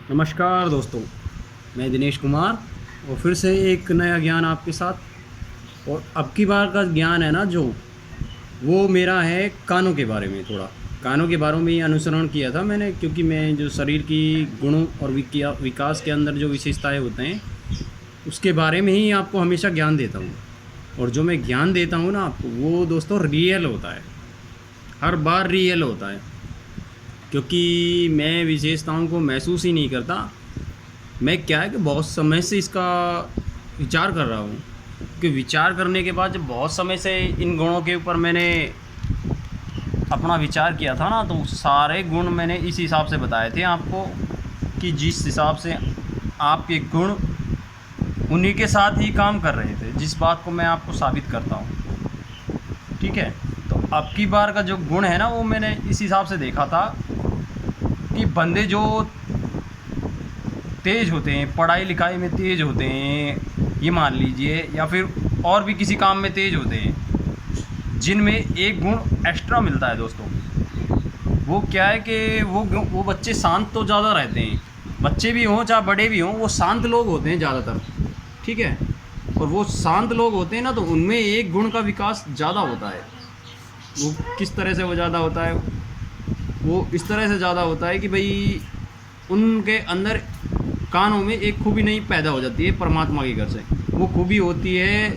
नमस्कार दोस्तों, मैं दिनेश कुमार और फिर से एक नया ज्ञान आपके साथ। और अब की बार का ज्ञान है ना जो वो मेरा है कानों के बारे में। थोड़ा कानों के बारे में ही अनुसरण किया था मैंने, क्योंकि मैं जो शरीर की गुणों और विकास के अंदर जो विशेषताएं होते हैं उसके बारे में ही आपको हमेशा ज्ञान देता हूँ। और जो मैं ज्ञान देता हूँ ना आपको, वो दोस्तों रियल होता है, हर बार रियल होता है। क्योंकि मैं विशेषताओं को महसूस ही नहीं करता। मैं क्या है कि बहुत समय से इसका विचार कर रहा हूँ, कि विचार करने के बाद जब बहुत समय से इन गुणों के ऊपर मैंने अपना विचार किया था ना, तो सारे गुण मैंने इस हिसाब से बताए थे आपको, कि जिस हिसाब से आपके गुण उन्हीं के साथ ही काम कर रहे थे, जिस बात को मैं आपको साबित करता हूँ। ठीक है, तो अब की बार का जो गुण है ना, वो मैंने इस हिसाब से देखा था कि बंदे जो तेज़ होते हैं, पढ़ाई लिखाई में तेज़ होते हैं, ये मान लीजिए, या फिर और भी किसी काम में तेज़ होते हैं, जिनमें एक गुण एक्स्ट्रा मिलता है दोस्तों। वो क्या है कि वो बच्चे शांत तो ज़्यादा रहते हैं, बच्चे भी हों चाहे बड़े भी हों, वो शांत लोग होते हैं ज़्यादातर। ठीक है, और वो शांत लोग होते हैं ना, तो उनमें एक गुण का विकास ज़्यादा होता है। वो किस तरह से वो ज़्यादा होता है? वो इस तरह से ज़्यादा होता है कि भाई उनके अंदर कानों में एक खूबी नहीं पैदा हो जाती है परमात्मा की घर से। वो खूबी होती है,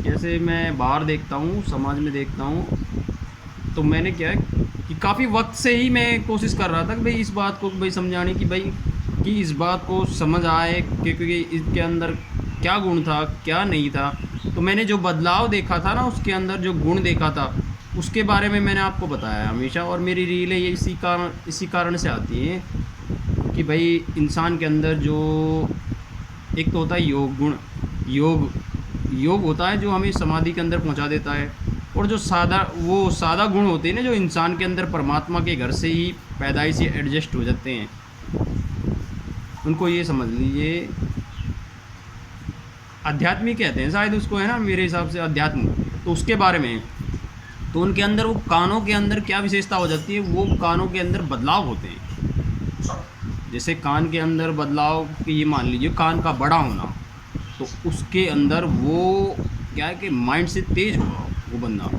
जैसे मैं बाहर देखता हूँ, समाज में देखता हूँ, तो मैंने क्या है कि काफ़ी वक्त से ही मैं कोशिश कर रहा था कि भाई इस बात को भाई समझाने की, भाई कि इस बात को समझ आए कि क्योंकि इसके अंदर क्या गुण था क्या नहीं था। तो मैंने जो बदलाव देखा था ना, उसके अंदर जो गुण देखा था, उसके बारे में मैंने आपको बताया हमेशा। और मेरी रीलें ये इसी कारण से आती हैं कि भाई इंसान के अंदर जो एक तो होता है योग गुण, योग योग होता है जो हमें समाधि के अंदर पहुंचा देता है। और जो सादा गुण होते हैं ना, जो इंसान के अंदर परमात्मा के घर से ही पैदाइश से एडजस्ट हो जाते हैं, उनको ये समझ लीजिए आध्यात्मिक कहते हैं शायद उसको, है ना, मेरे हिसाब से अध्यात्म। तो उसके बारे में, तो उनके अंदर वो कानों के अंदर क्या विशेषता हो जाती है, वो कानों के अंदर बदलाव होते हैं। जैसे कान के अंदर बदलाव कि ये मान लीजिए कान का बड़ा होना, तो उसके अंदर वो क्या है कि माइंड से तेज़ होगा, वो बंदा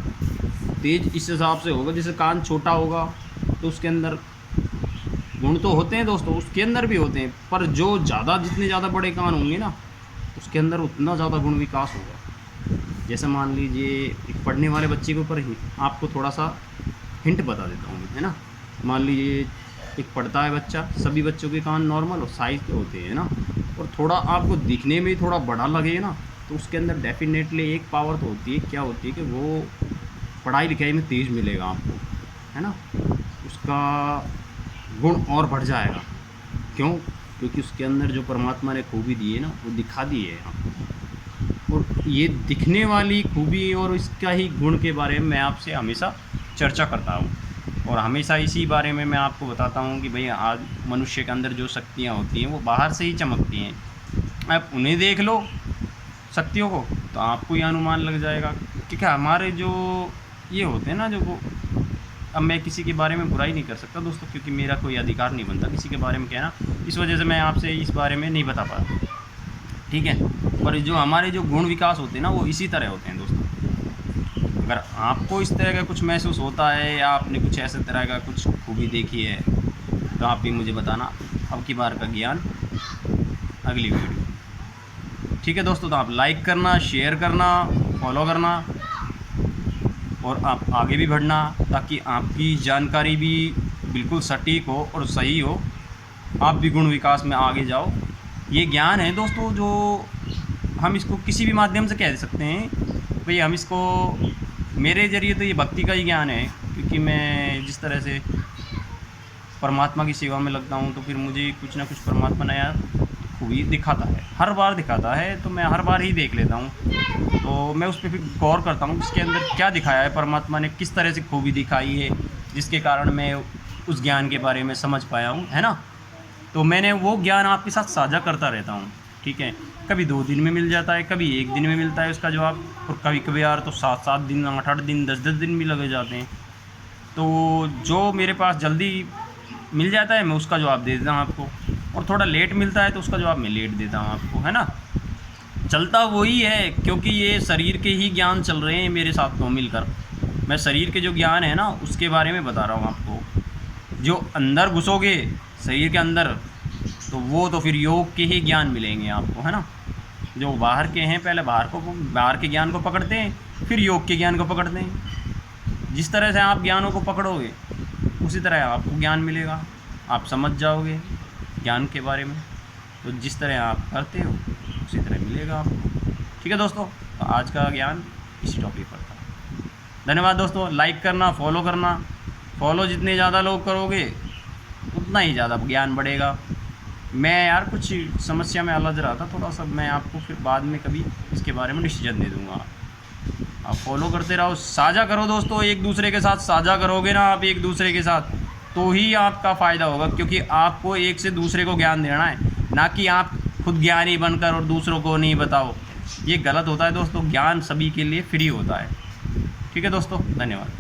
तेज़ इस हिसाब से होगा। जैसे कान छोटा होगा तो उसके अंदर गुण तो होते हैं दोस्तों, उसके अंदर भी होते हैं, पर जो जितने ज़्यादा बड़े कान होंगे ना, उसके अंदर उतना ज़्यादा गुण विकास होगा। जैसे मान लीजिए एक पढ़ने वाले बच्चे के ऊपर ही आपको थोड़ा सा हिंट बता देता हूँ, है ना। मान लीजिए एक पढ़ता है बच्चा, सभी बच्चों के कान नॉर्मल और साइज़ के होते हैं ना, और थोड़ा आपको दिखने में थोड़ा बड़ा लगे ना, तो उसके अंदर डेफिनेटली एक पावर तो होती है। क्या होती है कि वो पढ़ाई लिखाई में तेज़ मिलेगा आपको, है ना, उसका गुण और बढ़ जाएगा। क्यों? क्योंकि उसके अंदर जो परमात्मा ने खूबी दी है ना, वो दिखा दी है आपको। और ये दिखने वाली खूबी और इसका ही गुण के बारे में मैं आपसे हमेशा चर्चा करता हूँ, और हमेशा इसी बारे में मैं आपको बताता हूँ कि भाई आज मनुष्य के अंदर जो शक्तियाँ होती हैं वो बाहर से ही चमकती हैं। आप उन्हें देख लो शक्तियों को, तो आपको ये अनुमान लग जाएगा। क्योंकि हमारे जो ये होते हैं ना, जो वो, अब मैं किसी के बारे में बुराई नहीं कर सकता दोस्तों, क्योंकि मेरा कोई अधिकार नहीं बनता किसी के बारे में कहना, इस वजह से मैं आपसे इस बारे में नहीं बता पाता। ठीक है, पर जो हमारे जो गुण विकास होते हैं ना, वो इसी तरह होते हैं दोस्तों। अगर आपको इस तरह का कुछ महसूस होता है, या आपने कुछ ऐसे तरह का कुछ खूबी देखी है, तो आप भी मुझे बताना। अब की बार का ज्ञान अगली वीडियो। ठीक है दोस्तों, तो आप लाइक करना, शेयर करना, फॉलो करना, और आप आगे भी बढ़ना, ताकि आपकी जानकारी भी बिल्कुल सटीक हो और सही हो, आप भी गुण विकास में आगे जाओ। ये ज्ञान है दोस्तों, जो हम इसको किसी भी माध्यम से कह सकते हैं भाई। हम इसको, मेरे ज़रिए तो ये भक्ति का ही ज्ञान है, क्योंकि मैं जिस तरह से परमात्मा की सेवा में लगता हूँ, तो फिर मुझे कुछ ना कुछ परमात्मा नया खूबी दिखाता है, हर बार दिखाता है, तो मैं हर बार ही देख लेता हूँ। तो मैं उस पर फिर गौर करता हूँ इसके अंदर क्या दिखाया है परमात्मा ने, किस तरह से खूबी दिखाई है, जिसके कारण मैं उस ज्ञान के बारे में समझ पाया हूँ, है ना। तो मैंने वो ज्ञान आपके साथ साझा करता रहता हूँ। ठीक है, कभी 2 दिन में मिल जाता है, कभी 1 दिन में मिलता है उसका जवाब, और कभी कभी यार तो 7-7 दिन, 8-8 दिन, 10-10 दिन भी लगे जाते हैं। तो जो मेरे पास जल्दी मिल जाता है मैं उसका जवाब दे देता हूँ आपको, और थोड़ा लेट मिलता है तो उसका जवाब मैं लेट देता हूँ आपको, है ना। चलता वही है, क्योंकि ये शरीर के ही ज्ञान चल रहे हैं मेरे साथ तो मिलकर। मैं शरीर के जो ज्ञान है ना उसके बारे में बता रहा हूँ आपको। जो अंदर घुसोगे शरीर के अंदर तो वो तो फिर योग के ही ज्ञान मिलेंगे आपको, है ना। जो बाहर के हैं पहले बाहर के ज्ञान को पकड़ते हैं, फिर योग के ज्ञान को पकड़ते हैं। जिस तरह से आप ज्ञानों को पकड़ोगे उसी तरह आपको ज्ञान मिलेगा, आप समझ जाओगे ज्ञान के बारे में। तो जिस तरह आप करते हो उसी तरह मिलेगा आपको। ठीक है दोस्तों, तो आज का ज्ञान इसी टॉपिक पर था। धन्यवाद दोस्तों। लाइक करना, फॉलो करना। फॉलो जितने ज़्यादा लोग करोगे उतना ही ज़्यादा ज्ञान बढ़ेगा। मैं यार कुछ समस्या में अलझ रहा था थोड़ा सा, मैं आपको फिर बाद में कभी इसके बारे में डिसीजन दे दूँगा। आप फॉलो करते रहो, साझा करो दोस्तों, एक दूसरे के साथ साझा करोगे ना आप एक दूसरे के साथ तो ही आपका फ़ायदा होगा, क्योंकि आपको एक से दूसरे को ज्ञान देना है, ना कि आप खुद ज्ञानी बनकर और दूसरों को नहीं बताओ। ये गलत होता है दोस्तों, ज्ञान सभी के लिए फ्री होता है। ठीक है दोस्तों, धन्यवाद।